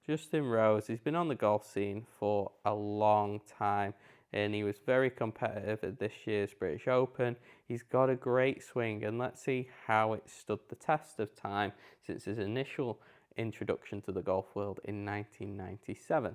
Justin Rose, he's been on the golf scene for a long time and he was very competitive at this year's British Open. He's got a great swing and let's see how it stood the test of time since his initial introduction to the golf world in 1997.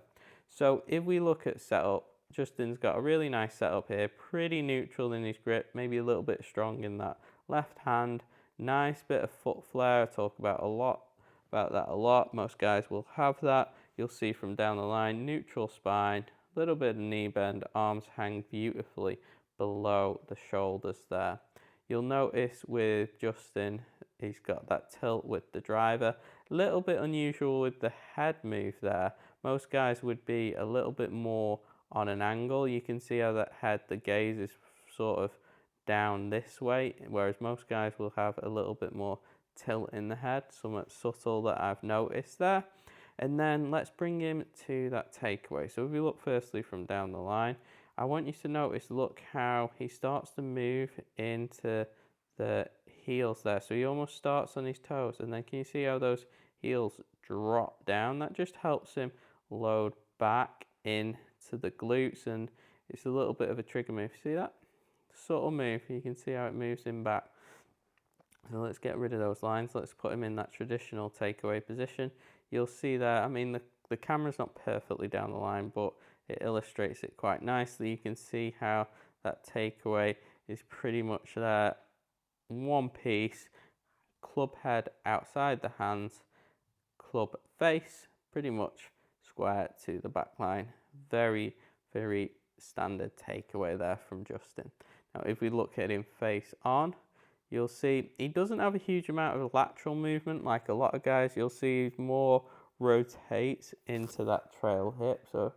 So if we look at setup, Justin's got a really nice setup here, pretty neutral in his grip, maybe a little bit strong in that left hand, nice bit of foot flare. I talk about that a lot. Most guys will have that. You'll see from down the line, neutral spine, little bit of knee bend, arms hang beautifully below the shoulders there. You'll notice with Justin, he's got that tilt with the driver. A little bit unusual with the head move there. Most guys would be a little bit more on an angle. You can see how that head, the gaze is sort of down this way, whereas most guys will have a little bit more tilt in the head, somewhat subtle that I've noticed there. And then let's bring him to that takeaway. So if we look firstly from down the line, I want you to notice, look how he starts to move into the heels there. So he almost starts on his toes, and then can you see how those heels drop down? That just helps him load back into the glutes, and it's a little bit of a trigger move. See that? Subtle move, you can see how it moves him back. So let's get rid of those lines. Let's put him in that traditional takeaway position. You'll see there, I mean, the camera's not perfectly down the line, but it illustrates it quite nicely. You can see how that takeaway is pretty much there. One piece, club head outside the hands, club face, pretty much square to the back line. Very, very standard takeaway there from Justin. Now, if we look at him face on, you'll see he doesn't have a huge amount of lateral movement like a lot of guys. You'll see more rotates into that trail hip. So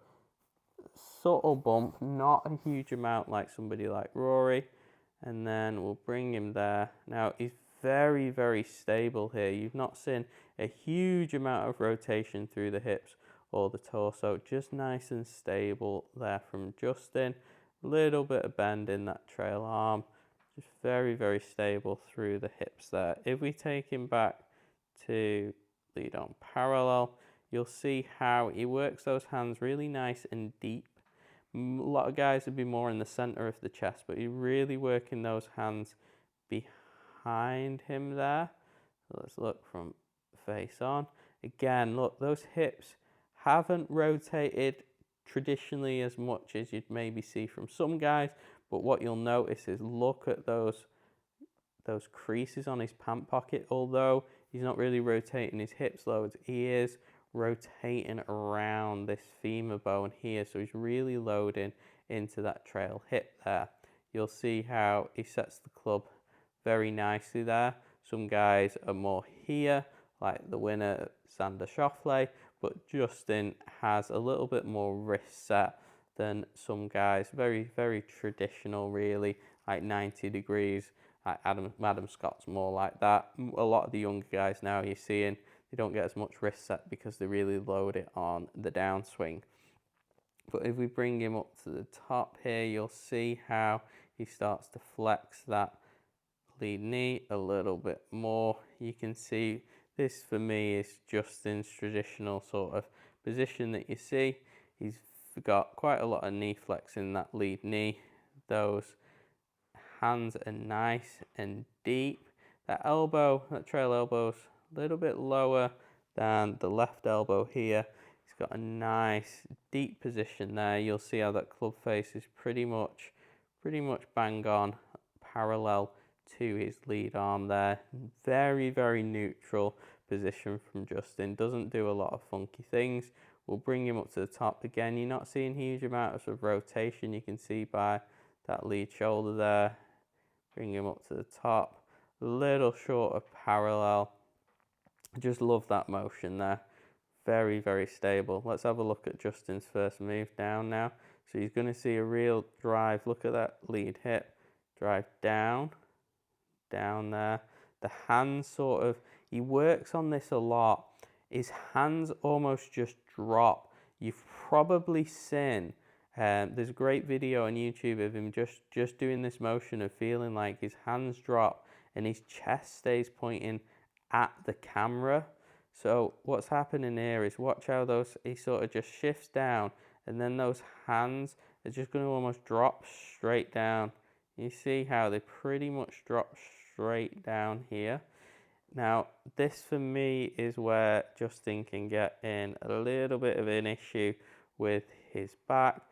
subtle bump, not a huge amount like somebody like Rory. And then we'll bring him there. Now he's very, very stable here. You've not seen a huge amount of rotation through the hips or the torso. Just nice and stable there from Justin. Little bit of bend in that trail arm. Just very, very stable through the hips there. If we take him back to lead on parallel, you'll see how he works those hands really nice and deep. A lot of guys would be more in the center of the chest, but you're really working those hands behind him there. So let's look from face on. Again, look, those hips haven't rotated traditionally as much as you'd maybe see from some guys, but what you'll notice is look at those creases on his pant pocket. Although he's not really rotating his hips loads, he is rotating around this femur bone here, so he's really loading into that trail hip there. You'll see how he sets the club very nicely there. Some guys are more here, like the winner Sendr Schauffele, but Justin has a little bit more wrist set than some guys. Very, very traditional really, like 90 degrees. Like Adam Scott's more like that. A lot of the younger guys now you're seeing, they don't get as much wrist set because they really load it on the downswing. But if we bring him up to the top here, you'll see how he starts to flex that lead knee a little bit more. You can see this for me is Justin's traditional sort of position that you see. He's got quite a lot of knee flex in that lead knee. Those hands are nice and deep. That elbow, that trail elbow's a little bit lower than the left elbow here. He's got a nice deep position there. You'll see how that club face is pretty much bang on parallel to his lead arm there. Very, very neutral position from Justin. Doesn't do a lot of funky things. We'll bring him up to the top again. You're not seeing huge amounts of rotation. You can see by that lead shoulder there. Bring him up to the top. A little short of parallel. I just love that motion there. Very, very stable. Let's have a look at Justin's first move down now. So he's going to see a real drive. Look at that lead hip. Drive down. Down there. The hands sort of, he works on this a lot. His hands almost just drop. You've probably seen, there's a great video on YouTube of him just doing this motion of feeling like his hands drop and his chest stays pointing at the camera. So what's happening here is watch how he sort of just shifts down, and then those hands are just going to almost drop straight down. You see how they pretty much drop straight down here. Now, this for me is where Justin can get in a little bit of an issue with his back.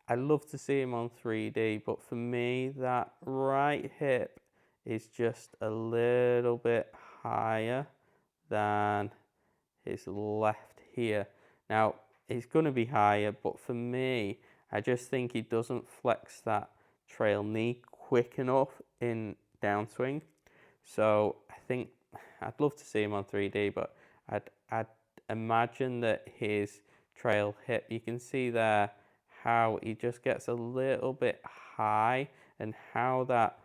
I'd love to see him on 3D, but for me, that right hip is just a little bit higher than his left here. Now, it's going to be higher, but for me, I just think he doesn't flex that trail knee quick enough in downswing. So I think I'd love to see him on 3D, but I'd imagine that his trail hip, you can see there how he just gets a little bit high, and how that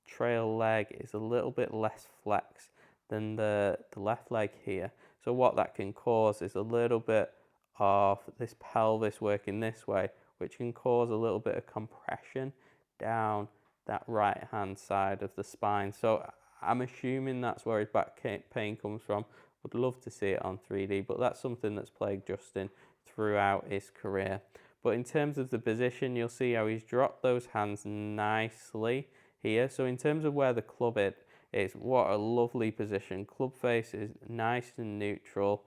trail leg is a little bit less flexed than the left leg here. So what that can cause is a little bit of this pelvis working this way, which can cause a little bit of compression down that right hand side of the spine. So I'm assuming that's where his back pain comes from. Would love to see it on 3D, but that's something that's plagued Justin throughout his career. But in terms of the position, you'll see how he's dropped those hands nicely here. So in terms of where the club is, what a lovely position. Club face is nice and neutral.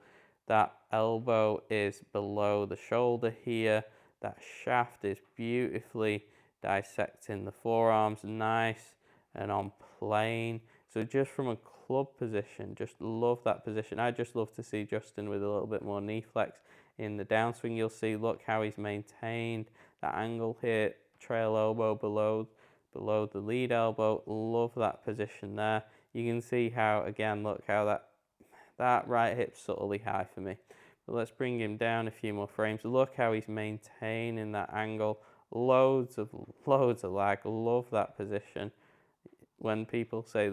That elbow is below the shoulder here. That shaft is beautifully dissecting the forearms, nice and on plane. So just from a club position, just love that position. I just love to see Justin with a little bit more knee flex. In the downswing, you'll see, look how he's maintained that angle here, trail elbow below the lead elbow. Love that position there. You can see how, again, look how that right hip's subtly high for me. But let's bring him down a few more frames. Look how he's maintaining that angle. Loads of lag. Love that position. When people say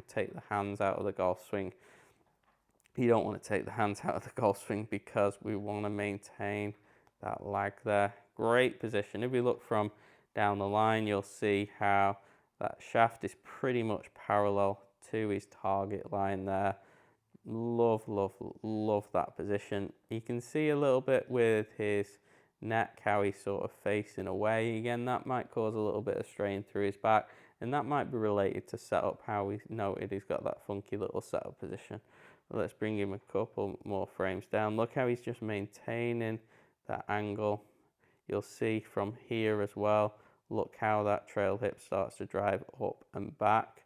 take the hands out of the golf swing, you don't want to take the hands out of the golf swing, because we want to maintain that lag there. Great position. If we look from down the line, you'll see how that shaft is pretty much parallel to his target line there. Love that position. You can see a little bit with his neck how he's sort of facing away. Again, that might cause a little bit of strain through his back, and that might be related to setup, how we noted he's got that funky little setup position. Let's bring him a couple more frames down. Look how he's just maintaining that angle. You'll see from here as well, look how that trail hip starts to drive up and back.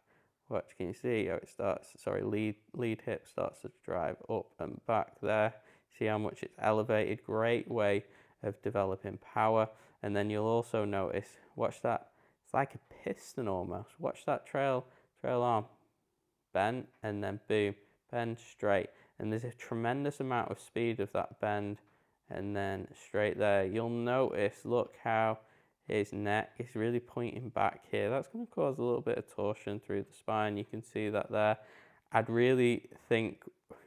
Watch, can you see how it starts, lead hip starts to drive up and back there. See how much it's elevated. Great way of developing power. And then you'll also notice, watch that, it's like a piston almost. Watch that trail arm bend, and then boom, bend straight. And there's a tremendous amount of speed of that bend and then straight there. You'll notice, look how his neck is really pointing back here. That's going to cause a little bit of torsion through the spine. You can see that there. I'd really think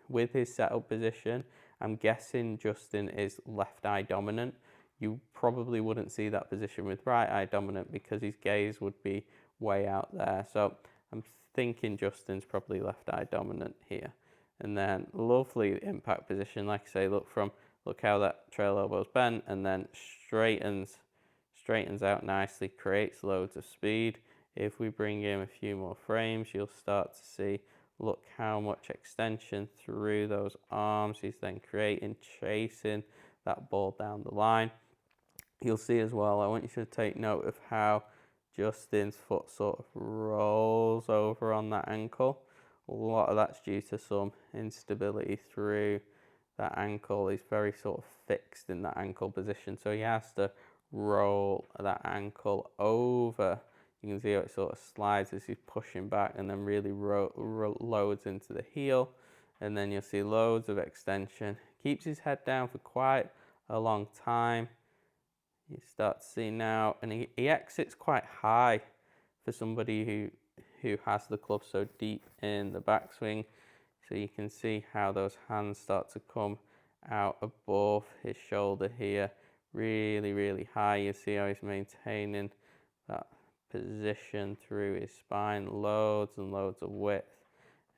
with his setup position, I'm guessing Justin is left eye dominant. You probably wouldn't see that position with right eye dominant, because his gaze would be way out there. So I'm thinking Justin's probably left eye dominant here. And then lovely impact position. Like I say, look how that trail elbow's bent, and then straightens out nicely, creates loads of speed. If we bring in a few more frames, you'll start to see, look how much extension through those arms he's then creating, chasing that ball down the line. You'll see as well, I want you to take note of how Justin's foot sort of rolls over on that ankle. A lot of that's due to some instability through that ankle. He's very sort of fixed in that ankle position, so he has to roll that ankle over. You can see how it sort of slides as he's pushing back, and then really loads into the heel, and then you'll see loads of extension. Keeps his head down for quite a long time. You start to see now, and he exits quite high for somebody who has the club so deep in the backswing. So you can see how those hands start to come out above his shoulder here, really high. You see how he's maintaining that position through his spine, loads and loads of width.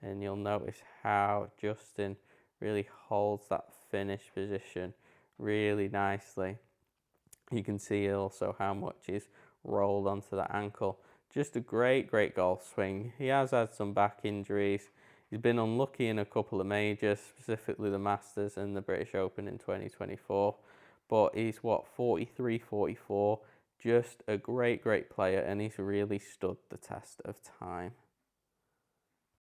and you'll notice how Justin really holds that finish position really nicely. You can see also how much he's rolled onto that ankle. Just a great golf swing. He has had some back injuries. He's been unlucky in a couple of majors, specifically the Masters and the British Open in 2024. But he's, 43, 44. Just a great player, and he's really stood the test of time.